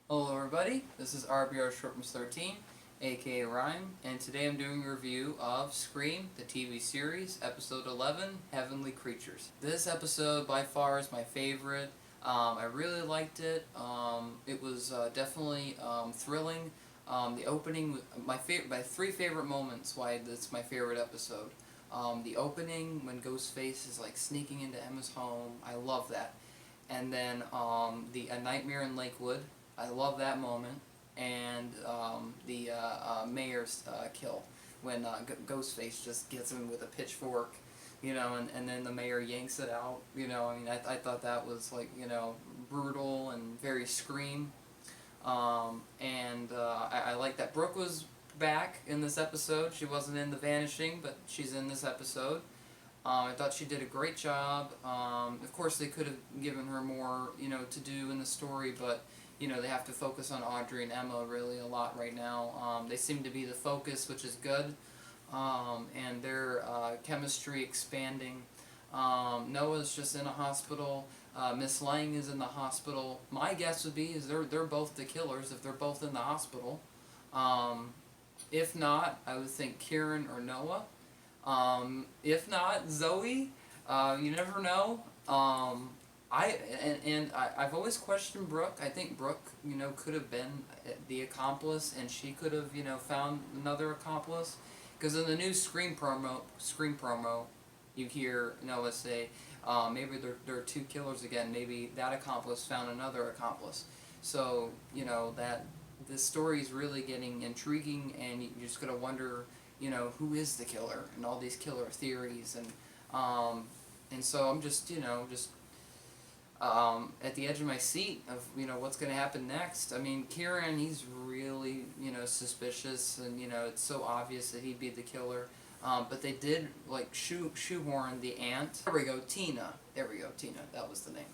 Hello everybody, this is RBR Shortums 13, aka Rhyme, and today I'm doing a review of Scream, the TV series, episode 11, Heavenly Creatures. This episode by far is my favorite. I really liked it. It was definitely thrilling. The opening, my three favorite moments why it's my favorite episode. The opening when Ghostface is like sneaking into Emma's home, I love that. And then the A Nightmare in Lakewood, I love that moment, and the mayor's kill when Ghostface just gets him with a pitchfork, and then the mayor yanks it out. I thought that was like brutal and very Scream. I like that Brooke was back in this episode. She wasn't in The Vanishing, but she's in this episode. I thought she did a great job. Of course, they could have given her more, to do in the story, but they have to focus on Audrey and Emma really a lot right now. They seem to be the focus, which is good, and their chemistry expanding. Noah's just in a hospital. Miss Lang is in the hospital. My guess would be is they're both the killers if they're both in the hospital. If not, I would think Kieran or Noah. If not, Zoe. You never know. I've always questioned Brooke. I think Brooke, could have been the accomplice, and she could have, found another accomplice. Because in the new Scream promo, you hear Noah say, maybe there are two killers again. Maybe that accomplice found another accomplice. So that this story is really getting intriguing, and you're just gonna wonder, who is the killer, and all these killer theories, and so I'm just, at the edge of my seat of, what's going to happen next. I mean, Kieran, he's really, suspicious, and, it's so obvious that he'd be the killer. But they did, like, shoehorn the aunt. There we go, Tina. There we go, Tina. That was the name.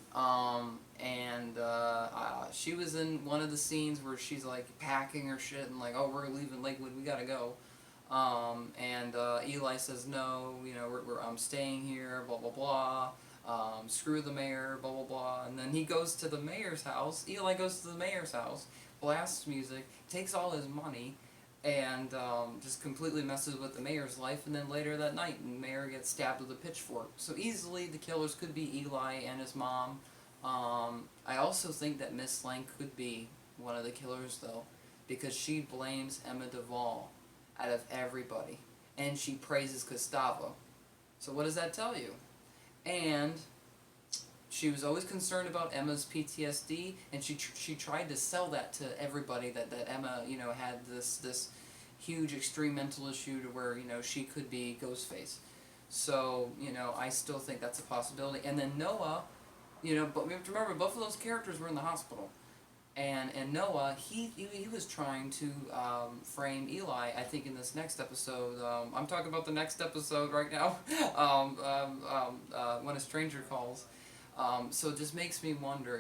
She was in one of the scenes where she's, like, packing her shit and, like, oh, we're leaving Lakewood, we gotta go. Eli says, no, I'm staying here, blah, blah, blah. Screw the mayor, blah, blah, blah. And then he goes to the mayor's house. Eli goes to the mayor's house, blasts music, takes all his money, and just completely messes with the mayor's life. And then later that night, the mayor gets stabbed with a pitchfork. So easily the killers could be Eli and his mom. I also think that Miss Lang could be one of the killers, though, because she blames Emma Duvall out of everybody, and she praises Gustavo. So what does that tell you? And she was always concerned about Emma's PTSD, and she tried to sell that to everybody that Emma had this huge extreme mental issue to where she could be Ghostface. So I still think that's a possibility. And then Noah, but we have to remember both of those characters were in the hospital. And Noah, he was trying to frame Eli, I think, in this next episode. I'm talking about the next episode right now, When a Stranger Calls. So it just makes me wonder,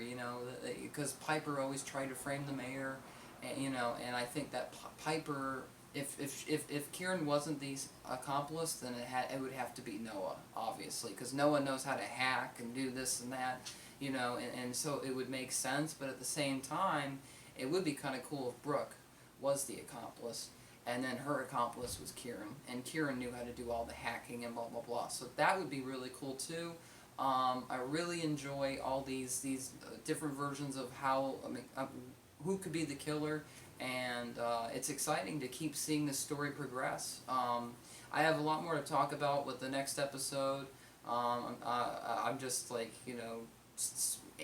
because Piper always tried to frame the mayor, and I think that Piper, if Kieran wasn't the accomplice, then it would have to be Noah, obviously, because Noah knows how to hack and do this and that. And so it would make sense, but at the same time, it would be kind of cool if Brooke was the accomplice, and then her accomplice was Kieran, and Kieran knew how to do all the hacking and blah, blah, blah. So that would be really cool, too. I really enjoy all these different versions of who could be the killer, and it's exciting to keep seeing the story progress. I have a lot more to talk about with the next episode. I'm just like,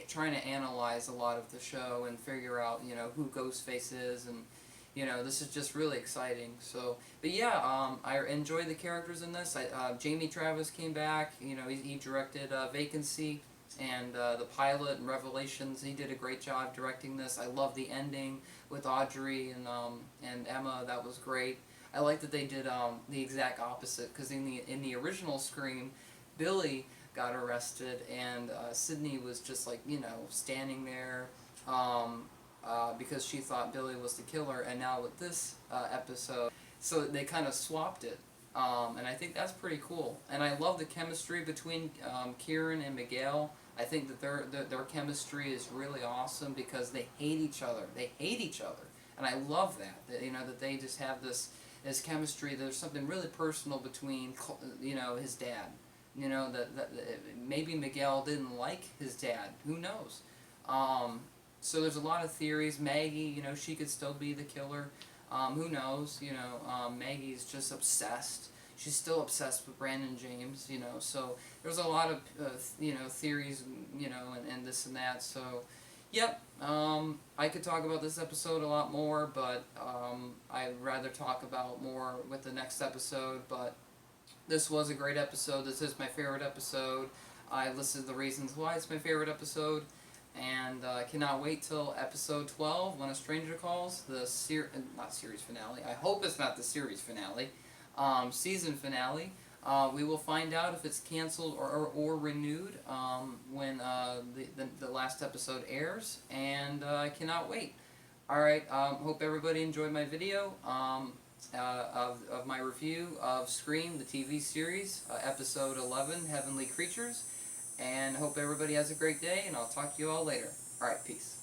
trying to analyze a lot of the show and figure out, who Ghostface is, and, this is just really exciting. So, but yeah, I enjoy the characters in this. Jamie Travis came back, he directed Vacancy, and the pilot and Revelations. He did a great job directing this. I love the ending with Audrey and Emma. That was great. I like that they did the exact opposite, because in the original Scream, Billy got arrested, and Sydney was just like, standing there because she thought Billy was the killer. And now with this episode, so they kind of swapped it, and I think that's pretty cool. And I love the chemistry between Kieran and Miguel. I think that their chemistry is really awesome because they hate each other. They hate each other, and I love that. That that they just have this chemistry. There's something really personal between his dad. That maybe Miguel didn't like his dad. Who knows? So there's a lot of theories. Maggie, she could still be the killer. Who knows? Maggie's just obsessed. She's still obsessed with Brandon James. So there's a lot of theories. And this and that. So, yep. I could talk about this episode a lot more, but I'd rather talk about more with the next episode. But this was a great episode. This is my favorite episode. I listed the reasons why it's my favorite episode. And I cannot wait till episode 12, When a Stranger Calls, the not series finale. I hope it's not the series finale. Season finale. We will find out if it's canceled or renewed when the last episode airs. And I cannot wait. Alright, hope everybody enjoyed my video of my review of Scream, the TV series, episode 11, Heavenly Creatures. And I hope everybody has a great day, and I'll talk to you all later. Alright, peace.